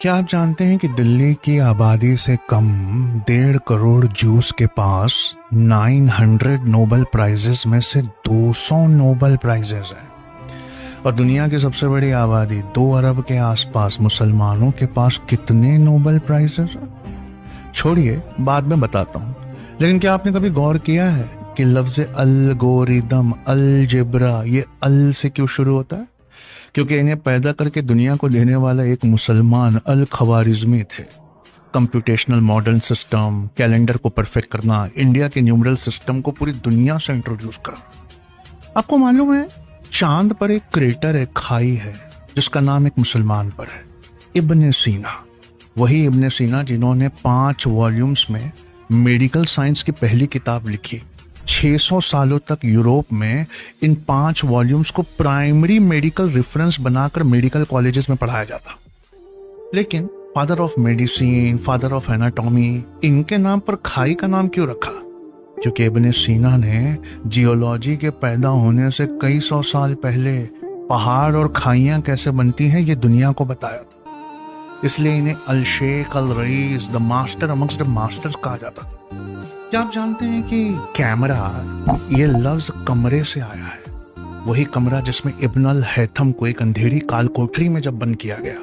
क्या आप जानते हैं कि दिल्ली की आबादी से कम 1.5 करोड़ जूस के पास 900 नोबेल प्राइजेस में से 200 नोबेल प्राइजेस हैं। और दुनिया की सबसे बड़ी आबादी 2 अरब के आसपास मुसलमानों के पास कितने नोबेल प्राइजेस हैं? छोड़िए, बाद में बताता हूँ। लेकिन क्या आपने कभी गौर किया है कि लफ्ज अलगोरिदम, अलजेब्रा, ये अल से क्यों शुरू होता है? क्योंकि इन्हें पैदा करके दुनिया को देने वाला एक मुसलमान अल खवारिज्मी थे। कंप्यूटेशनल मॉडर्न सिस्टम, कैलेंडर को परफेक्ट करना, इंडिया के न्यूमरल सिस्टम को पूरी दुनिया से इंट्रोड्यूस करना। आपको मालूम है, चांद पर एक क्रेटर है, खाई है, जिसका नाम एक मुसलमान पर है, इब्ने सीना। वही इब्ने सीना जिन्होंने 5 वॉल्यूम्स में मेडिकल साइंस की पहली किताब लिखी। 600 सालों तक यूरोप में इन 5 वॉल्यूम्स को प्राइमरी मेडिकल रेफरेंस बनाकर मेडिकल कॉलेजेस में पढ़ाया जाता। लेकिन father of medicine, father of anatomy, इनके नाम पर खाई का नाम क्यों रखा? क्योंकि इब्ने सीना ने जियोलॉजी के पैदा होने से कई 100 साल पहले पहाड़ और खाइयां कैसे बनती हैं ये दुनिया को बताया था। इसलिए इन्हें अल शेख, अल रईस, the master amongst the masters कहा जाता था। क्या आप जानते हैं कि कैमरा, ये लफ्ज कमरे से आया है? वही कमरा जिसमें इब्न अल हैथम को एक अंधेरी काल कोठरी में जब बंद किया गया,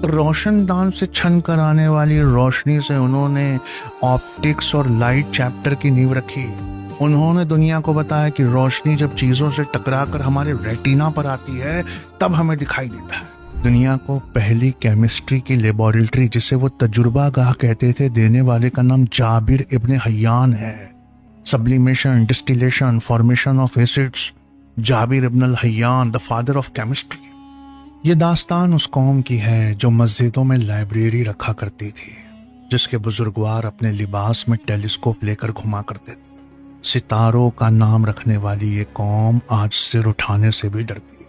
तो रोशनदान से छन कर आने वाली रोशनी से उन्होंने ऑप्टिक्स और लाइट चैप्टर की नींव रखी। उन्होंने दुनिया को बताया कि रोशनी जब चीजों से टकराकर हमारे रेटिना पर आती है तब हमें दिखाई देता है। दुनिया को पहली केमिस्ट्री की लेबोरेटरी, जिसे वो तजुर्बा गाह कहते थे, देने वाले का नाम जाबिर इब्ने हय्यान है। Sublimation, distillation, formation of acids, Jabir ibn al Hayyan, the father of chemistry. ये दास्तान उस कौम की है जो मस्जिदों में लाइब्रेरी रखा करती थी, जिसके बुजुर्गवार अपने लिबास में टेलीस्कोप लेकर घुमा करते थे। सितारों का नाम रखने वाली ये कौम आज सिर उठाने से भी डरती है।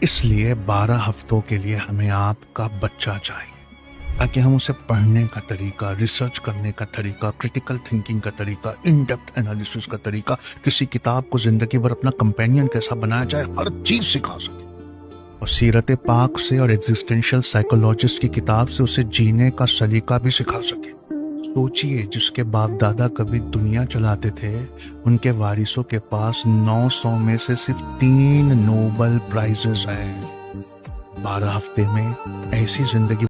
इसलिए 12 हफ्तों के लिए हमें आपका बच्चा चाहिए, ताकि हम उसे पढ़ने का तरीका, रिसर्च करने का तरीका, क्रिटिकल थिंकिंग का तरीका, इन डेप्थ एनालिसिस का तरीका, किसी किताब को जिंदगी भर अपना कंपेनियन कैसा बनाया जाए, हर चीज सिखा सके। और सीरत पाक से और एग्जिस्टेंशियल साइकोलॉजिस्ट की किताब से उसे जीने का सलीका भी सिखा सके। सोचिए, जिसके बाप दादा कभी दुनिया चलाते थे, उनके वारिसों के पास 900 में से सिर्फ 3 नोबेल प्राइजेस हैं। 12 हफ्ते में ऐसी जिंदगी